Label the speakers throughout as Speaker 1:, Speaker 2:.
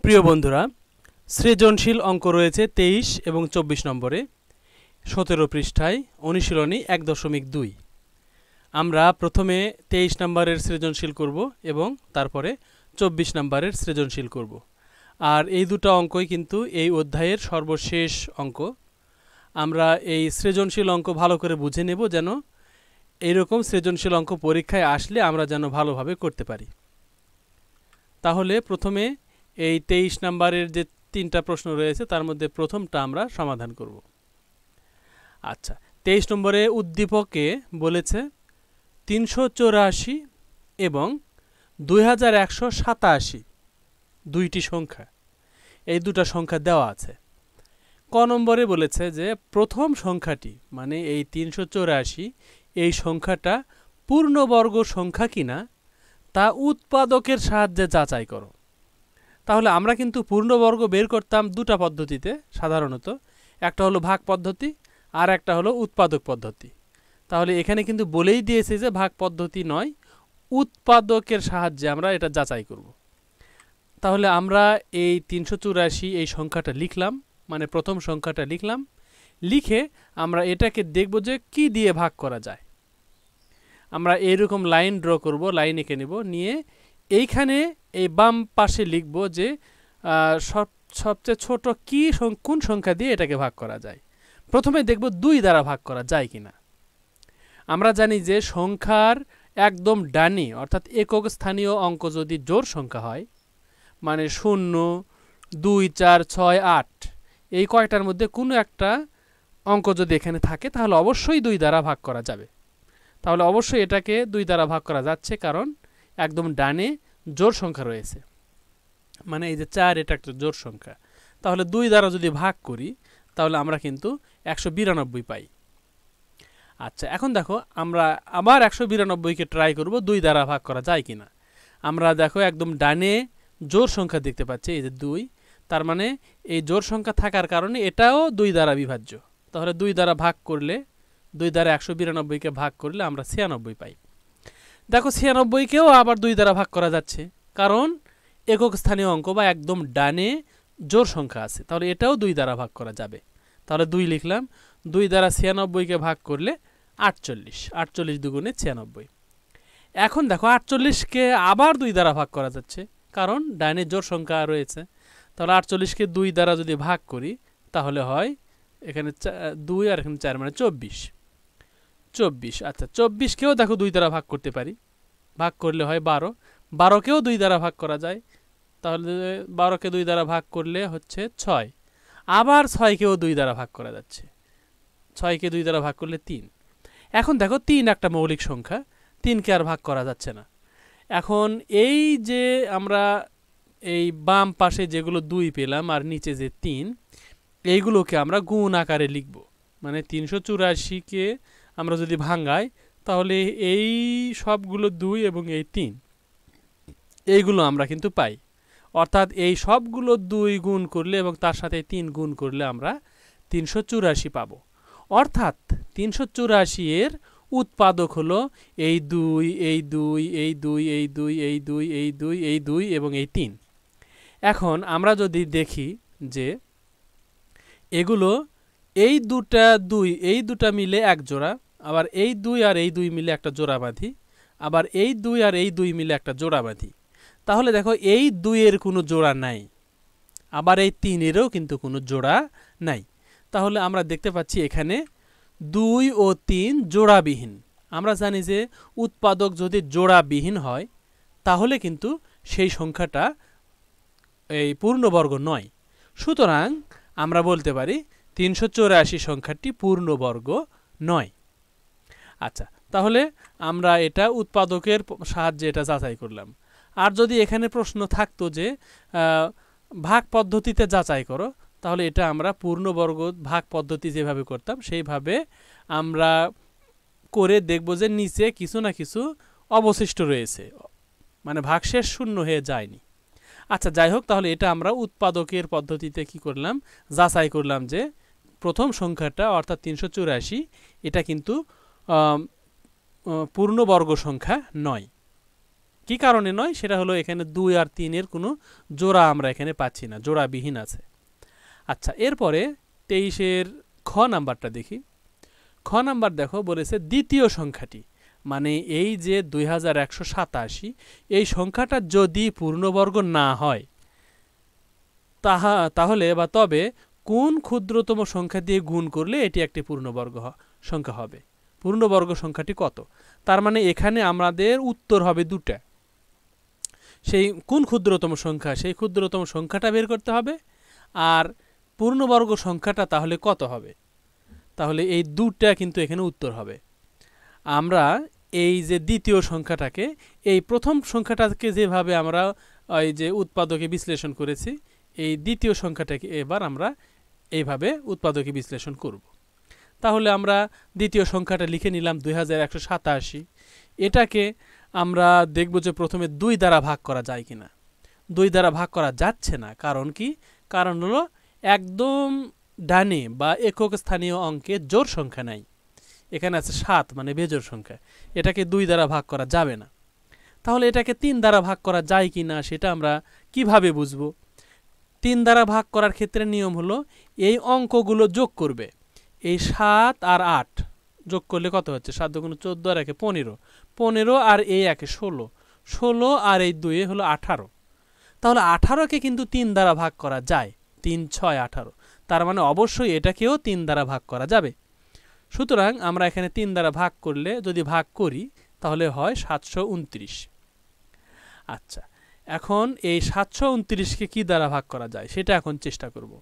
Speaker 1: প্রিয় বন্ধুরা, সৃজনশীল অঙ্ক রয়েছে 23 এবং 24 নম্বরে 17 পৃষ্ঠায় অনুশীলনী 1.2। আমরা প্রথমে 23 নম্বরের সৃজনশীল করব এবং তারপরে 24 নম্বরের সৃজনশীল করব। আর এই দুটো অঙ্কই কিন্তু এই অধ্যায়ের সর্বশেষ অঙ্ক। আমরা এই সৃজনশীল অঙ্ক ভালো করে বুঝে নেব যেন এইরকম সৃজনশীল অঙ্ক পরীক্ষায় আসলে আমরা যেন ভালোভাবে করতে পারি। তাহলে প্রথমে এই 23 নম্বরের যে তিনটা প্রশ্ন রয়েছে তার মধ্যে প্রথমটা আমরা সমাধান করব। আচ্ছা, 23 নম্বরে উদ্দীপকে বলেছে 384 এবং 2187 দুইটি সংখ্যা, এই দুটো সংখ্যা দেওয়া আছে। ক নম্বরে বলেছে যে প্রথম সংখ্যাটি মানে এই 384 এই সংখ্যাটা পূর্ণবর্গ সংখ্যা কিনা তা উৎপাদকের সাহায্যে যাচাই করো। তাহলে আমরা কিন্তু পূর্ণবর্গ বের করতাম দুটা পদ্ধতিতে সাধারণত, একটা হলো ভাগ পদ্ধতি আর একটা হলো উৎপাদক পদ্ধতি। তাহলে এখানে কিন্তু বলেই দিয়েছে যে ভাগ পদ্ধতি নয়, উৎপাদকের সাহায্যে আমরা এটা যাচাই করব। তাহলে আমরা এই 384 এই সংখ্যাটা লিখলাম, মানে প্রথম সংখ্যাটা লিখলাম, লিখে আমরা এটাকে দেখব যে কি দিয়ে ভাগ করা যায়। আমরা এইরকম লাইন ড্র করব, লাইন এঁকে নেব, নিয়ে এইখানে এই বাম পাশে লিখব যে সবচেয়ে ছোট কোন সংখ্যা দিয়ে এটাকে ভাগ করা যায়। প্রথমে দেখব 2 দ্বারা ভাগ করা যায় কিনা। আমরা জানি যে সংখ্যার একদম ডানে অর্থাৎ একক স্থানীয় অঙ্ক যদি জোড় সংখ্যা হয়, মানে 0, 2, 4, 6, 8 এই কয়টার মধ্যে কোনো একটা অঙ্ক যদি এখানে থাকে তাহলে অবশ্যই 2 দ্বারা ভাগ করা যাবে। তাহলে অবশ্যই এটাকে 2 দ্বারা ভাগ করা যাচ্ছে, কারণ একদম ডানে জোড় সংখ্যা রয়েছে, মানে এই যে 4 এটা একটা জোড় সংখ্যা। তাহলে 2 দ্বারা যদি ভাগ করি তাহলে আমরা কিন্তু 192 পাই। আচ্ছা, এখন দেখো আমরা আবার 192কে ট্রাই করব 2 দ্বারা ভাগ করা যায় কিনা। আমরা দেখো একদম ডানে জোড় সংখ্যা দেখতে পাচ্ছি, এই যে 2, তার মানে এই জোড় সংখ্যা থাকার কারণে এটাও 2 দ্বারা বিভাজ্য। তাহলে 2 দ্বারা ভাগ করলে, 2 দ্বারা 192কে ভাগ করলে আমরা 96 পাই। দেখো 96কেও আবার 2 দ্বারা ভাগ করা যাচ্ছে, কারণ একক স্থানীয় অঙ্ক বা একদম ডানে জোড় সংখ্যা আছে, তাহলে এটাও 2 দ্বারা ভাগ করা যাবে। তাহলে 2 লিখলাম, 2 দ্বারা 96কে ভাগ করলে 48, 48 দুগুণে 96। এখন দেখো 48কে আবার 2 দ্বারা ভাগ করা যাচ্ছে, কারণ ডানে জোড় সংখ্যা রয়েছে। তাহলে 48কে 2 দ্বারা যদি ভাগ করি তাহলে হয় এখানে 2 আর এখানে 4, মানে 24। আচ্ছা, 24কেও দেখো 2 দ্বারা ভাগ করতে পারি, ভাগ করলে হয় 12। 12কেও 2 দ্বারা ভাগ করা যায়, তাহলে 12কে 2 দ্বারা ভাগ করলে হচ্ছে 6। আবার 6কেও 2 দ্বারা ভাগ করা যাচ্ছে, 6কে 2 দ্বারা ভাগ করলে 3। এখন দেখো 3 একটা মৌলিক সংখ্যা, 3কে আর ভাগ করা যাচ্ছে না। এখন এই যে আমরা এই বাম পাশে যেগুলো 2 পেলাম আর নিচে যে 3, এইগুলোকে আমরা গুণ আকারে লিখব। মানে 384কে আমরা যদি ভাঙাই তাহলে এই সবগুলো 2 এবং এই 3 এইগুলো আমরা কিন্তু পাই। অর্থাৎ এই সবগুলো 2 গুণ করলে এবং তার সাথে 3 গুণ করলে আমরা 384 পাবো। অর্থাৎ 384 এর উৎপাদক হলো এই 2, এই 2, এই 2, এই 2, এই 2, এই 2, এই 2 এবং এই 3। এখন আমরা যদি দেখি যে এগুলো এই দুটা 2, এই দুটা মিলে এক জোড়া, আবার এই 2 আর এই 2 মিলে একটা জোড়া বাঁধি, আবার এই 2 আর এই 2 মিলে একটা জোড়া বাঁধি, তাহলে দেখো এই 2 এর কোনো জোড়া নাই, আবার এই 3 এরও কিন্তু কোনো জোড়া নাই। তাহলে আমরা দেখতে পাচ্ছি এখানে 2 ও 3 জোড়াবিহীন। আমরা জানি যে উৎপাদক যদি জোড়াবিহীন হয় তাহলে কিন্তু সেই সংখ্যাটা এই পূর্ণবর্গ নয়। সুতরাং আমরা বলতে পারি 384 সংখ্যাটি পূর্ণবর্গ নয়। আচ্ছা, তাহলে আমরা এটা উৎপাদকের সাহায্যে এটা যাচাই করলাম। আর যদি এখানে প্রশ্ন থাকতো যে ভাগ পদ্ধতিতে যাচাই করো, তাহলে এটা আমরা পূর্ণবর্গ ভাগ পদ্ধতি যেভাবে করতাম সেইভাবে আমরা করে দেখব যে নিচে কিছু না কিছু অবশিষ্ট রয়েছে, মানে ভাগশেষ শূন্য হয়ে যায়নি। আচ্ছা, যাই হোক, তাহলে এটা আমরা উৎপাদকের পদ্ধতিতে কি করলাম, যাচাই করলাম যে প্রথম সংখ্যাটা অর্থাৎ 384 এটা কিন্তু পূর্ণবর্গ সংখ্যা নয়। কি কারণে নয় সেটা হলো এখানে 2 আর 3 এর কোনো জোড়া আমরা এখানে পাচ্ছি না, জোড়াবিহীন আছে। আচ্ছা, এরপরে 23 এর খ নাম্বারটা দেখি। খ নাম্বার দেখো বলেছে দ্বিতীয় সংখ্যাটি, মানে এই যে 2187 এই সংখ্যাটা যদি পূর্ণবর্গ না হয় তাহলে বা তবে কোন ক্ষুদ্রতম সংখ্যা দিয়ে গুণ করলে এটি একটি পূর্ণবর্গ সংখ্যা হবে। পূর্ণবর্গ সংখ্যাটি কত? তার মানে এখানে আমাদের উত্তর হবে দুটা। সেই কোন ক্ষুদ্রতম সংখ্যা, সেই ক্ষুদ্রতম সংখ্যাটা বের করতে হবে, আর পূর্ণবর্গ সংখ্যাটা তাহলে কত হবে। তাহলে এই দুটা কিন্তু এখানে উত্তর হবে। আমরা এই যে দ্বিতীয় সংখ্যাটাকে, এই প্রথম সংখ্যাটাকে যেভাবে আমরা এই যে উৎপাদকে বিশ্লেষণ করেছি, এই দ্বিতীয় সংখ্যাটাকে এবার আমরা এইভাবে উৎপাদকে বিশ্লেষণ করব। তাহলে আমরা দ্বিতীয় সংখ্যাটা লিখে নিলাম 2187। এটাকে আমরা দেখব যে প্রথমে 2 দ্বারা ভাগ করা যায় কিনা। 2 দ্বারা ভাগ করা যাচ্ছে না, কারণ কি? কারণ হলো একদম ডানে বা একক স্থানীয় অঙ্কে জোড় সংখ্যা নাই, এখানে আছে 7 মানে বেজোড় সংখ্যা, এটাকে 2 দ্বারা ভাগ করা যাবে না। তাহলে এটাকে 3 দ্বারা ভাগ করা যায় কিনা সেটা আমরা কিভাবে বুঝবো? 3 দ্বারা ভাগ করার ক্ষেত্রে নিয়ম হলো এই অঙ্কগুলো যোগ করবে। এই 7 আর 8 যোগ করলে কত হচ্ছে? 7 দুগুণ 14 আর 1 15, 15 আর এই 1 16, 16 আর এই 2 হলো 18। তাহলে 18কে কিন্তু 3 দ্বারা ভাগ করা যায়, 3 6 18। তার মানে অবশ্যই এটাকেও 3 দ্বারা ভাগ করা যাবে। সুতরাং আমরা এখানে 3 দ্বারা ভাগ করলে, যদি ভাগ করি তাহলে হয় 729। আচ্ছা, এখন এই 729কে কি দ্বারা ভাগ করা যায় সেটা এখন চেষ্টা করব।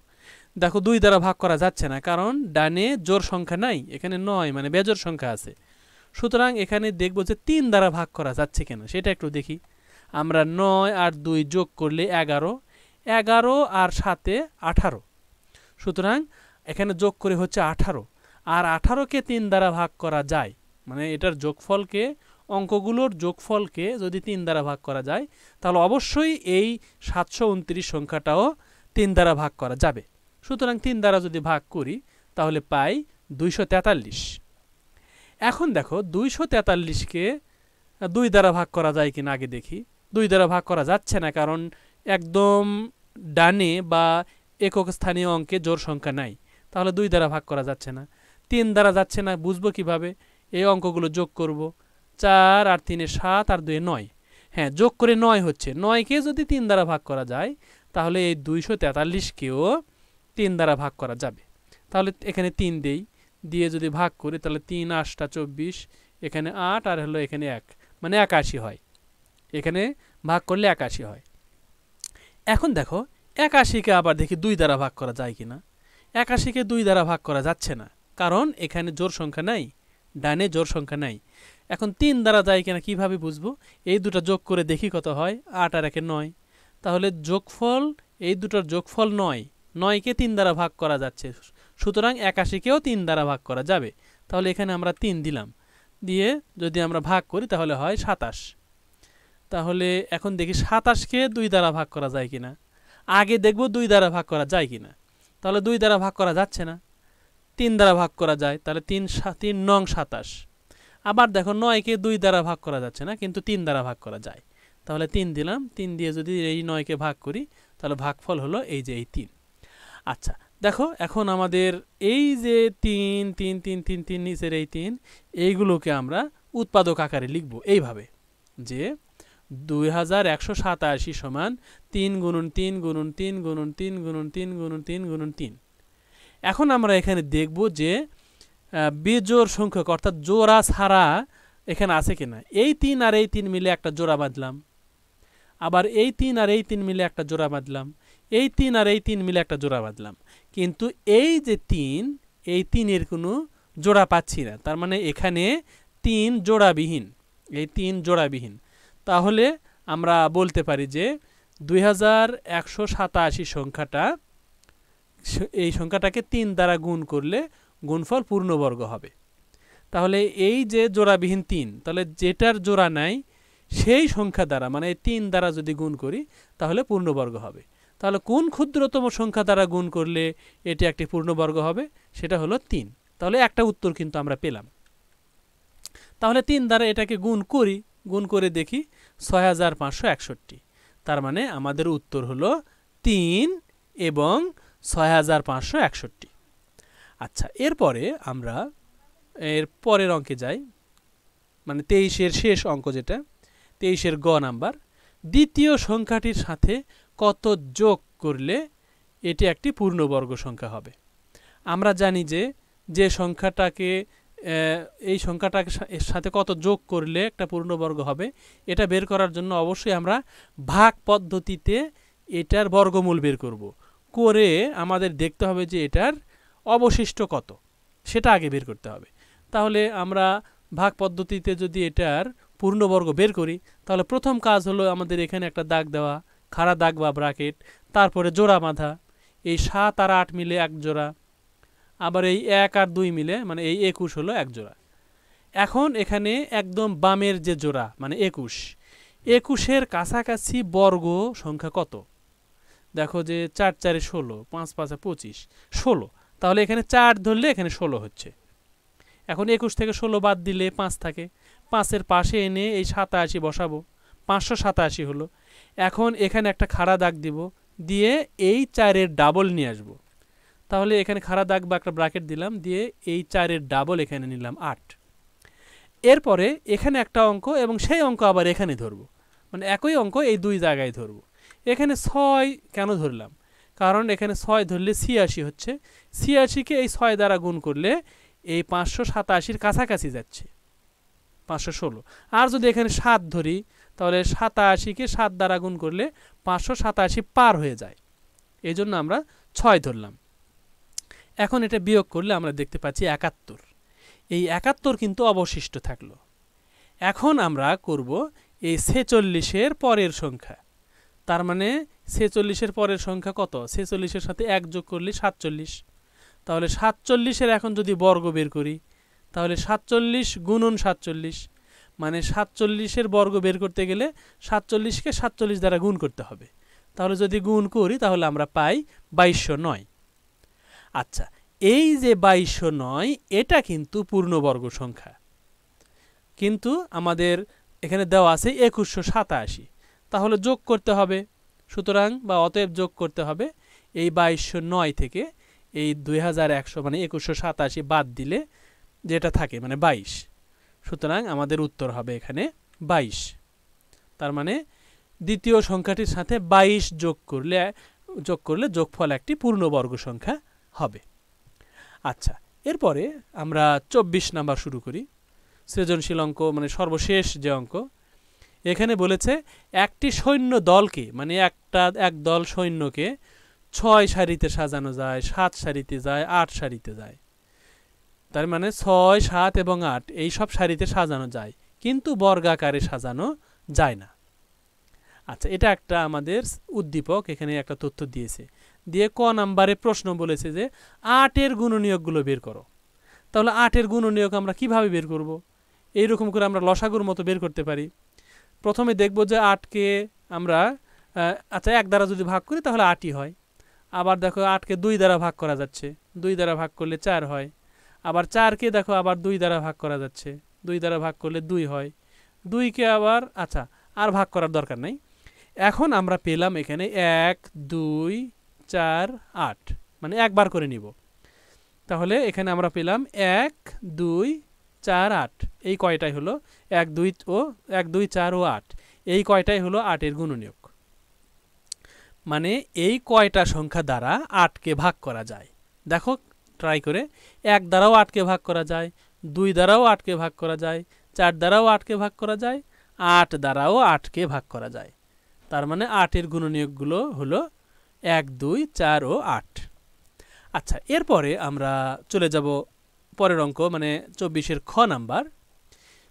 Speaker 1: দেখো 2 দ্বারা ভাগ করা যাচ্ছে না, কারণ ডানে জোড় সংখ্যা নাই, এখানে 9 মানে বেজোড় সংখ্যা আছে। সুতরাং এখানে দেখব যে 3 দ্বারা ভাগ করা যাচ্ছে কিনা সেটা একটু দেখি। আমরা 9 আর 2 যোগ করলে 11, 11 আর 7 18। সুতরাং এখানে যোগ করে হচ্ছে 18, আর 18কে 3 দ্বারা ভাগ করা যায়, মানে এটার যোগফলকে, অঙ্কগুলোর যোগফলকে যদি 3 দ্বারা ভাগ করা যায় তাহলে অবশ্যই এই 729 সংখ্যাটাও 3 দ্বারা ভাগ করা যাবে। সুতরাং 3 দ্বারা যদি ভাগ করি তাহলে পাই 243। এখন দেখো 243কে 2 দ্বারা ভাগ করা যায় কিনা আগে দেখি। 2 দ্বারা ভাগ করা যাচ্ছে না, কারণ একদম ডানে বা একক স্থানীয় অঙ্কে জোড় সংখ্যা নাই, তাহলে 2 দ্বারা ভাগ করা যাচ্ছে না। 3 দ্বারা যাচ্ছে না, বুঝবো কিভাবে? এই অঙ্কগুলো যোগ করব, 4 আর 3 7 আর 2 9। হ্যাঁ, যোগ করে 9 হচ্ছে। 9কে যদি 3 দ্বারা ভাগ করা যায় তাহলে এই 243কেও 3 দ্বারা ভাগ করা যাবে। তাহলে এখানে 3 দেই, দিয়ে যদি ভাগ করি তাহলে 3 8 24, এখানে 8 আর হলো এখানে 1 মানে 81 হয়। এখানে ভাগ করলে 81 হয়। এখন দেখো 81কে আবার দেখি 2 দ্বারা ভাগ করা যায় কিনা। 81কে 2 দ্বারা ভাগ করা যাচ্ছে না, কারণ এখানে জোড় সংখ্যা নাই, ডানে জোড় সংখ্যা নাই। এখন 3 দ্বারা যায় কিনা কিভাবে বুঝবো? এই দুটো যোগ করে দেখি কত হয়। 8 আর 1 9, তাহলে যোগফল, এই দুটোর যোগফল 9, 9কে 3 দ্বারা ভাগ করা যাচ্ছে। সুতরাং 81কেও 3 দ্বারা ভাগ করা যাবে। তাহলে এখানে আমরা 3 দিলাম, দিয়ে যদি আমরা ভাগ করি তাহলে হয় 27। তাহলে এখন দেখি 27কে 2 দ্বারা ভাগ করা যায় কিনা। আগে দেখব 2 দ্বারা ভাগ করা যায় কিনা। তাহলে 2 দ্বারা ভাগ করা যাচ্ছে না, 3 দ্বারা ভাগ করা যায়, তাহলে 3 নং 27। আবার দেখো 9কে 2 দ্বারা ভাগ করা যাচ্ছে না, কিন্তু 3 দ্বারা ভাগ করা যায়। তাহলে 3 দিলাম, 3 দিয়ে যদি এই 9কে ভাগ করি তাহলে ভাগফল হলো এই যে এই 3। আচ্ছা দেখো, এখন আমাদের এই যে 3 3 3 3 3 নিচের এই 3, এইগুলোকে আমরা উৎপাদক আকারে লিখব এইভাবে যে 2187 সমান 3 গুণন 3 গুণন 3 গুণন 3 গুণন 3 গুণন 3 গুণন 3। এখন আমরা এখানে দেখব যে বেজোড় সংখ্যক অর্থাৎ জোড়া ছাড়া এখানে আছে কিনা। এই 3 আর এই 3 মিলে একটা জোড়া বাঁধলাম, আবার এই 3 আর এই 3 মিলে একটা জোড়া বাঁধলাম, এই 3 আর এই 3 মিলে একটা জোড়া বাঁধলাম, কিন্তু এই যে 3, এই 3-এর কোনো জোড়া পাচ্ছি না। তার মানে এখানে 3 জোড়াবিহীন, এই 3 জোড়াবিহীন। তাহলে আমরা বলতে পারি যে 2187 সংখ্যাটা, এই সংখ্যাটাকে 3 দ্বারা গুণ করলে গুণফল পূর্ণবর্গ হবে। তাহলে এই যে জোড়াবিহীন 3, তাহলে যেটার জোড়া নাই সেই সংখ্যা দ্বারা, মানে 3 দ্বারা যদি গুণ করি তাহলে পূর্ণবর্গ হবে। তাহলে কোন ক্ষুদ্রতম সংখ্যা দ্বারা গুণ করলে এটি একটি পূর্ণবর্গ হবে? সেটা হলো 3। তাহলে একটা উত্তর কিন্তু আমরা পেলাম। তাহলে 3 দ্বারা এটাকে গুণ করি, গুণ করে দেখি 6561। তার মানে আমাদের উত্তর হলো 3 এবং 6561। আচ্ছা, এরপরে আমরা এর পরের অঙ্কে যাই, মানে 23-এর শেষ অঙ্ক যেটা 23-এর গ নাম্বার। দ্বিতীয় সংখ্যাটির সাথে কত যোগ করলে এটি একটি পূর্ণবর্গ সংখ্যা হবে? আমরা জানি যে সংখ্যাটাকে এই সংখ্যাটার সাথে কত যোগ করলে একটা পূর্ণবর্গ হবে, এটা বের করার জন্য অবশ্যই আমরা ভাগ পদ্ধতিতে এটার বর্গমূল বের করব। করে আমাদের দেখতে হবে যে এটার অবশিষ্ট কত, সেটা আগে বের করতে হবে। তাহলে আমরা ভাগ পদ্ধতিতে যদি এটার পূর্ণবর্গ বের করি, তাহলে প্রথম কাজ হলো আমাদের এখানে একটা দাগ দেওয়া, খাড়া দাগ বা ব্র্যাকেট, তারপরে জোড়া বাঁধা। এই 7 আর 8 মিলে এক জোড়া, আবার এই 1 আর 2 মিলে মানে এই 21 হলো এক জোড়া। এখন এখানে একদম বামের যে জোড়া মানে 21-এর কাছাকাছি বর্গ সংখ্যা কত? দেখো যে 4 4 16, 5 5 25, 16। তাহলে এখানে 4 ধরলে এখানে 16 হচ্ছে। এখন 21 থেকে 16 বাদ দিলে 5 থাকে, 5-এর পাশে এনে এই 87 বসাবো, 587 হলো। এখন এখানে একটা খাড়া দাগ দিব, দিয়ে এই 4-এর ডাবল নিয়ে আসবো। তাহলে এখানে খাড়া দাগ বা একটা ব্র্যাকেট দিলাম, দিয়ে এই 4-এর ডাবল এখানে নিলাম 8। এরপরে এখানে একটা অঙ্ক এবং সেই অঙ্ক আবার এখানে ধরবো, মানে একই অঙ্ক এই দুই জায়গায় ধরবো। এখানে 6 কেন ধরলাম? কারণ এখানে 6 ধরলে 86 হচ্ছে, 86-কে এই 6 দ্বারা গুণ করলে এই 587-র কাছাকাছি যাচ্ছে, 516। আর যদি এখানে 7 ধরি, তাহলে 87-কে 7 দ্বারা গুণ করলে 587 পার হয়ে যায়, এই জন্য আমরা 6 ধরলাম। এখন এটা বিয়োগ করলে আমরা দেখতে পাচ্ছি 71। এই 71 কিন্তু অবশিষ্ট থাকলো। এখন আমরা করব এই 46-এর পরের সংখ্যা। তার মানে 46-এর পরের সংখ্যা কত? 46-এর সাথে 1 যোগ করলে 47। তাহলে 47-এর এখন যদি বর্গ বের করি, তাহলে 47 গুণন 47, মানে 47-এর বর্গ বের করতে গেলে 47-কে 47 দ্বারা গুণ করতে হবে। তাহলে যদি গুণ করি তাহলে আমরা পাই 2209। আচ্ছা, এই যে 2209 এটা কিন্তু পূর্ণবর্গ সংখ্যা, কিন্তু আমাদের এখানে দেওয়া আছে 2187, তাহলে যোগ করতে হবে। সুতরাং বা অতএব যোগ করতে হবে এই 2209 থেকে এই 2100 মানে 2187 বাদ দিলে যেটা থাকে মানে 22। সুতরাং আমাদের উত্তর হবে এখানে 22। তার মানে দ্বিতীয় সংখ্যাটির সাথে 22 যোগ করলে যোগফল একটি পূর্ণবর্গ সংখ্যা হবে। আচ্ছা, এরপরে আমরা 24 নাম্বার শুরু করি, সৃজনশীল অঙ্ক, মানে সর্বশেষ যে অঙ্ক। এখানে বলেছে একটি সৈন্য দলকে, মানে এক দল সৈন্যকে 6 সারিতে সাজানো যায়, 7 সারিতে যায়, 8 সারিতে যায়। তার মানে 6, 7 এবং 8 এই সব সারিতে সাজানো যায়, কিন্তু বর্গাকারে সাজানো যায় না। আচ্ছা, এটা একটা আমাদের উদ্দীপক, এখানে একটা তথ্য দিয়েছে, দিয়ে ক নাম্বারে প্রশ্ন বলেছে যে 8-এর গুণনীয়কগুলো বের করো। তাহলে 8-এর গুণনীয়ক আমরা কিভাবে বের করব? এইরকম করে আমরা লসাগুর মতো বের করতে পারি। প্রথমে দেখব যে 8-কে আমরা আচ্ছা 1 দ্বারা যদি ভাগ করি তাহলে 8ই হয়। আবার দেখো 8-কে 2 দ্বারা ভাগ করা যাচ্ছে, 2 দ্বারা ভাগ করলে 4 হয়। আবার 4-কে দেখো আবার 2 দ্বারা ভাগ করা যাচ্ছে, 2 দ্বারা ভাগ করলে 2 হয়। 2-কে আবার আচ্ছা আর ভাগ করার দরকার নাই। এখন আমরা পেলাম এখানে 1 2 4 8, মানে একবার করে নিব। তাহলে এখানে আমরা পেলাম 1 2 4 8, এই কয়টাই হলো 1 2 4 ও 8, এই কয়টাই হলো 8-এর গুণনীয়ক। মানে এই কয়টা সংখ্যা দ্বারা 8-কে ভাগ করা যায়? দেখো ট্রাই করে, 1 দ্বারাও 8-কে ভাগ করা যায়, 2 দ্বারাও 8-কে ভাগ করা যায়, 4 দ্বারাও 8-কে ভাগ করা যায়, 8 দ্বারাও 8-কে ভাগ করা যায়। তার মানে 8-এর গুণনীয়কগুলো হলো 1 2 4 ও 8। আচ্ছা, এরপরে আমরা চলে যাব পরের অঙ্ক, মানে 24-এর খ নাম্বার।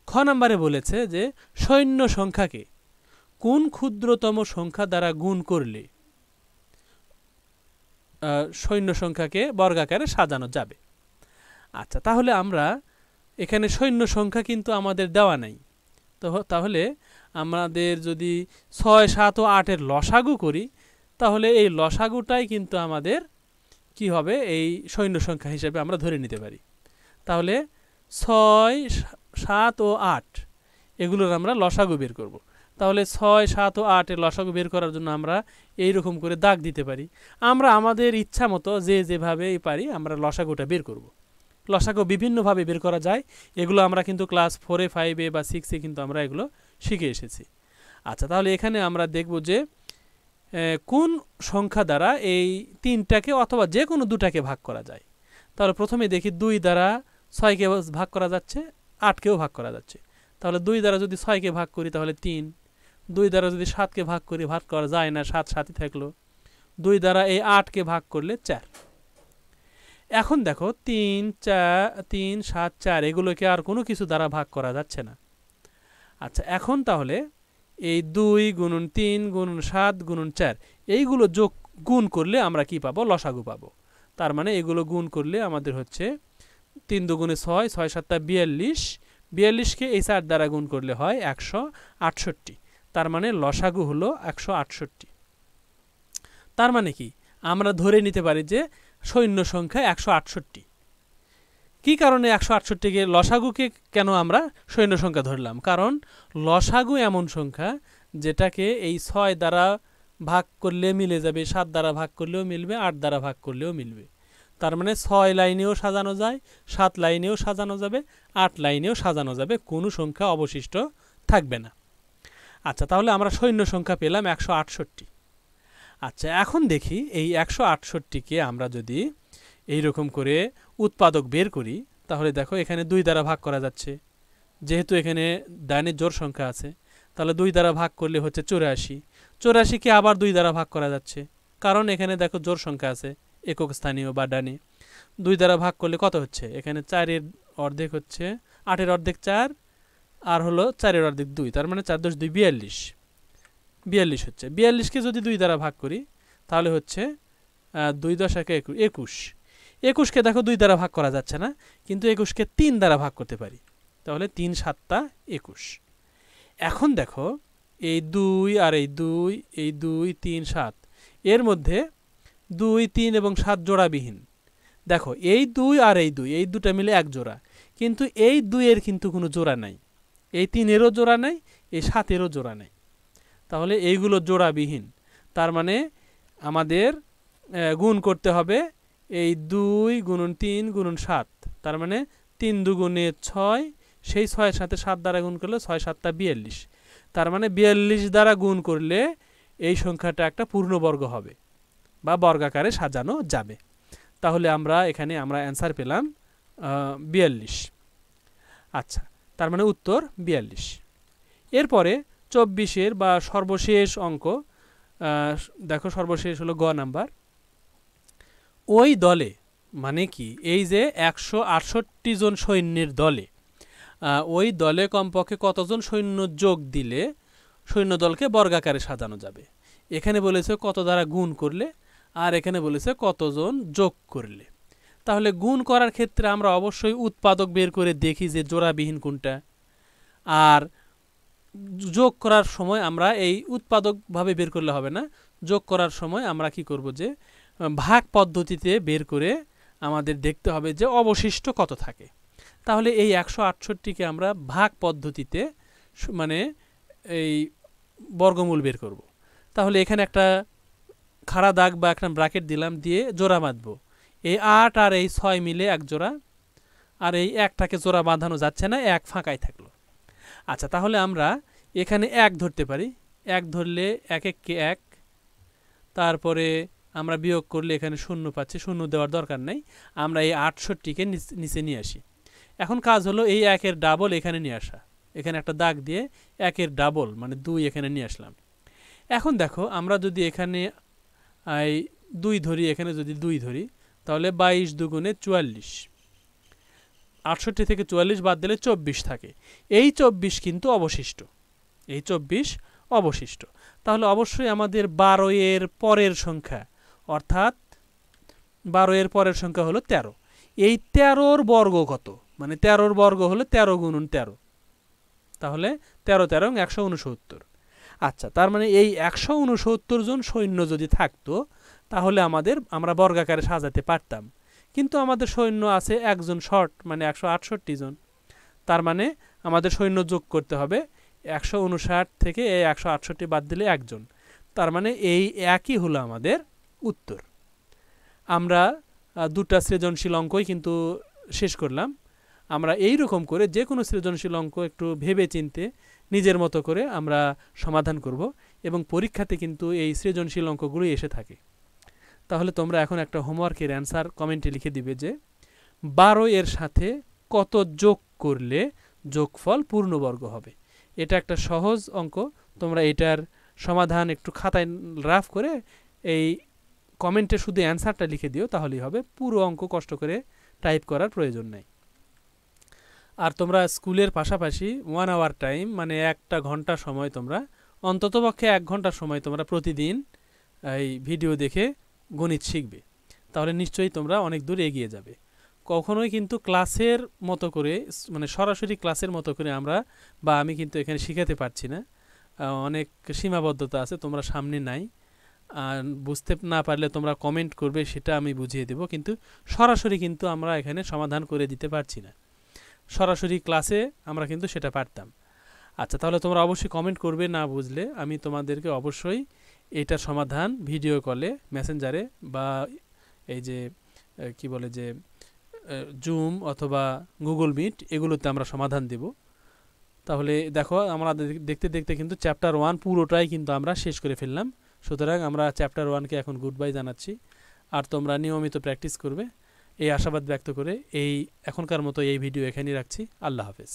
Speaker 1: খ নাম্বারে বলেছে যে সৈন্য সংখ্যাকে কোন ক্ষুদ্রতম সংখ্যা দ্বারা গুণ করলে সৈন্য সংখ্যাকে বর্গাকারে সাজানো যাবে। আচ্ছা, তাহলে আমরা এখানে সৈন্য সংখ্যা কিন্তু আমাদের দেওয়া নাই, তো তাহলে আমাদের যদি 6 7 ও 8-এর লসাগু করি, তাহলে এই লসাগুটাই কিন্তু আমাদের কি হবে, এই সৈন্য সংখ্যা হিসেবে আমরা ধরে নিতে পারি। তাহলে 6 7 ও 8 এগুলোর আমরা লসাগু বের করব। তাহলে 6, 7 ও 8 এর লসাগু বের করার জন্য আমরা এই রকম করে দাগ দিতে পারি। আমরা আমাদের ইচ্ছা মতো যেভাবে পারি আমরা লসাগুটা বের করব। লসাগু বিভিন্নভাবে বের করা যায়, এগুলো আমরা কিন্তু ক্লাস 4-এ 5-এ বা 6-এ কিন্তু আমরা এগুলো শিখে এসেছি। আচ্ছা, তাহলে এখানে আমরা দেখব যে কোন সংখ্যা দ্বারা এই 3টাকে অথবা যে কোনো 2টাকে ভাগ করা যায়। তাহলে প্রথমে দেখি 2 দ্বারা 6কে ভাগ করা যাচ্ছে, 8কেও ভাগ করা যাচ্ছে। তাহলে 2 দ্বারা যদি 6কে ভাগ করি তাহলে 3, 2 দ্বারা যদি 7কে ভাগ করি, ভাগ করা যায় না, 7 7ই থাকলো। 2 দ্বারা এই 8কে ভাগ করলে 4। এখন দেখো 3 7 4 এগুলোকে আর কোনো কিছু দ্বারা ভাগ করা যাচ্ছে না। আচ্ছা, এখন তাহলে এই 2 গুণন 3 গুণন 7 গুণন 4 এইগুলো গুণ করলে আমরা কি পাবো? লসাগু পাবো। তার মানে এগুলো গুণ করলে আমাদের হচ্ছে 3 দুগুণে 6, 6 7 42, 42কে এই 4 দ্বারা গুণ করলে হয় 168। তার মানে লসাগু হলো 168। তার মানে কি আমরা ধরে নিতে পারি যে শূন্য সংখ্যা 168। কি কারণে 168কে লসাগুকে কেন আমরা শূন্য সংখ্যা ধরলাম? কারণ লসাগু এমন সংখ্যা যেটাকে এই 6 দ্বারা ভাগ করলে মিলে যাবে, 7 দ্বারা ভাগ করলেও মিলবে, 8 দ্বারা ভাগ করলেও মিলবে। তার মানে 6 লাইনেও সাজানো যায়, 7 লাইনেও সাজানো যাবে, 8 লাইনেও সাজানো যাবে, কোনো সংখ্যা অবশিষ্ট থাকবে না। আচ্ছা, তাহলে আমরা শূন্য সংখ্যা পেলাম 168। আচ্ছা, এখন দেখি এই 168কে আমরা যদি এই রকম করে উৎপাদক বের করি, তাহলে দেখো এখানে 2 দ্বারা ভাগ করা যাচ্ছে, যেহেতু এখানে ডানে জোড় সংখ্যা আছে, তাহলে 2 দ্বারা ভাগ করলে হচ্ছে 84। 84কে আবার 2 দ্বারা ভাগ করা যাচ্ছে, কারণ এখানে দেখো জোড় সংখ্যা আছে একক স্থানীয় বা ডানে। 2 দ্বারা ভাগ করলে কত হচ্ছে? এখানে 4-এর অর্ধেক হচ্ছে 8-এর অর্ধেক 4, আর হলো 4-এর অর্ধেক 2, তার মানে 4 × 2 = 42। 42 হচ্ছে। 42কে যদি 2 দ্বারা ভাগ করি তাহলে হচ্ছে 2 × 10 = 21। 21কে দেখো 2 দ্বারা ভাগ করা যাচ্ছে না, কিন্তু 21কে 3 দ্বারা ভাগ করতে পারি, তাহলে 3 7 21। এখন দেখো এই 2 আর এই 2, এই 2 3 7 এর মধ্যে 2 3 এবং 7 জোড়াবিহীন। দেখো এই 2 আর এই 2, এই দুটা মিলে এক জোড়া, কিন্তু এই 2 এর কিন্তু কোনো জোড়া নাই, এই 3-এরও জোড়া নাই, এই 7-এরও জোড়া নাই, তাহলে এইগুলো জোড়াবিহীন। তার মানে আমাদের গুণ করতে হবে এই 2 গুণন 3 গুণন 7, তার মানে 3 দুগুণে 6, সেই 6-এর সাথে 7 দ্বারা গুণ করলে 6 7 42। তার মানে 42 দ্বারা গুণ করলে এই সংখ্যাটা একটা পূর্ণবর্গ হবে বা বর্গাকারে সাজানো যাবে। তাহলে এখানে আমরা অ্যান্সার পেলাম 42। আচ্ছা, তার মানে উত্তর 42। এরপরে 24-এর বা সর্বশেষ অঙ্ক দেখো, সর্বশেষ হলো গ নাম্বার। ওই দলে, মানে কি এই যে 168 জন সৈন্যের দলে, ওই দলে কমপক্ষে কতজন সৈন্য যোগ দিলে সৈন্য দলকে বর্গাকারে সাজানো যাবে। এখানে বলেছে কত দ্বারা গুণ করলে, আর এখানে বলেছে কতজন যোগ করলে। তাহলে গুণ করার ক্ষেত্রে আমরা অবশ্যই উৎপাদক বের করে দেখি যে জোড়াবিহীন কোনটা, আর যোগ করার সময় আমরা এই উৎপাদকভাবে বের করলে হবে না, যোগ করার সময় আমরা কি করব যে ভাগ পদ্ধতিতে বের করে আমাদের দেখতে হবে যে অবশিষ্ট কত থাকে। তাহলে এই 168কে আমরা ভাগ পদ্ধতিতে মানে এই বর্গমূল বের করব। তাহলে এখানে একটা খাড়া দাগ বা একটা ব্র্যাকেট দিলাম, দিয়ে জোড়া বাঁধব। এই 8 আর এই 6 মিলে এক জোড়া, আর এই 1টাকে জোড়া বাঁধানো যাচ্ছে না, 1 ফাঁকাই থাকলো। আচ্ছা, তাহলে আমরা এখানে 1 ধরতে পারি। 1 ধরলে 1 1কে 1, তারপরে আমরা বিয়োগ করলে এখানে 0 পাচ্ছি, 0 দেওয়ার দরকার নেই, আমরা এই 68কে নিচে নিয়ে আসি। এখন কাজ হলো এই 1-এর ডাবল এখানে নিয়ে আসা, এখানে একটা দাগ দিয়ে 1-এর ডাবল মানে 2 এখানে নিয়ে আসলাম। এখন দেখো আমরা যদি এখানে 2 ধরি, এখানে যদি 2 ধরি, তাহলে 22 দুগুণে 44, 68 থেকে 44 বাদ দিলে 24 থাকে। এই 24 কিন্তু অবশিষ্ট, এই 24 অবশিষ্ট। তাহলে অবশ্যই আমাদের 12-এর পরের সংখ্যা, অর্থাৎ 12-এর পরের সংখ্যা হলো 13। এই 13-র বর্গ কত? মানে 13-র বর্গ হলো 13 গুণন 13, তাহলে 13 13 169। আচ্ছা, তার মানে এই 169 জন সৈন্য যদি থাকতো তাহলে আমরা বর্গাকারে সাজাতে পারতাম, কিন্তু আমাদের সৈন্য আছে একজন শর্ট, মানে 168 জন। তার মানে আমাদের সৈন্য যোগ করতে হবে 159 থেকে এই 168 বাদ দিলে 1 জন, তার মানে এই একই হলো আমাদের উত্তর। আমরা দুটা সৃজনশীল অঙ্কই কিন্তু শেষ করলাম। আমরা এই রকম করে যে কোনো সৃজনশীল অঙ্ক একটু ভেবে চিনতে নিজের মতো করে আমরা সমাধান করব, এবং পরীক্ষাতে কিন্তু এই সৃজনশীল অঙ্কগুলোই এসে থাকে। তাহলে তোমরা এখন একটা হোমওয়ার্কের অ্যান্সার কমেন্টে লিখে দিবে যে 12 এর সাথে কত যোগ করলে যোগফল পূর্ণবর্গ হবে। এটা একটা সহজ অঙ্ক, তোমরা এটার সমাধান একটু খাতায় রাফ করে এই কমেন্টে শুধু অ্যান্সারটা লিখে দিও, তাহলেই হবে। পুরো অঙ্ক কষ্ট করে টাইপ করার প্রয়োজন নেই। আর তোমরা স্কুলের পাশাপাশি 1 আওয়ার টাইম, মানে 1 ঘন্টা সময়, তোমরা অন্ততপক্ষে 1 ঘন্টা সময় তোমরা প্রতিদিন এই ভিডিও দেখে গণিত শিখবে, তাহলে নিশ্চয়ই তোমরা অনেক দূর এগিয়ে যাবে। কখনোই কিন্তু ক্লাসের মতো করে, মানে সরাসরি ক্লাসের মতো করে আমরা বা আমি কিন্তু এখানে শিখাতে পারছি না, অনেক সীমাবদ্ধতা আছে, তোমরা সামনে নাই। আর বুঝতে না পারলে তোমরা কমেন্ট করবে, সেটা আমি বুঝিয়ে দেব, কিন্তু সরাসরি কিন্তু আমরা এখানে সমাধান করে দিতে পারছি না। সরাসরি ক্লাসে আমরা কিন্তু সেটা পারতাম। আচ্ছা, তাহলে তোমরা অবশ্যই কমেন্ট করবে না বুঝলে, আমি তোমাদেরকে অবশ্যই এটার সমাধান ভিডিও কলে, মেসেঞ্জারে বা এই যে কি বলে যে জুম অথবা গুগল মিট, এগুলোতে আমরা সমাধান দেব। তাহলে দেখো, আমরা দেখতে দেখতে কিন্তু চ্যাপ্টার 1 পুরোটাই কিন্তু আমরা শেষ করে ফেললাম। সুতরাং আমরা চ্যাপ্টার 1-কে এখন গুড বাই জানাচ্ছি, আর তোমরা নিয়মিত প্র্যাকটিস করবে এই আশাবাদ ব্যক্ত করে এখনকার মতো এই ভিডিও এখানেই রাখছি। আল্লাহ হাফেজ।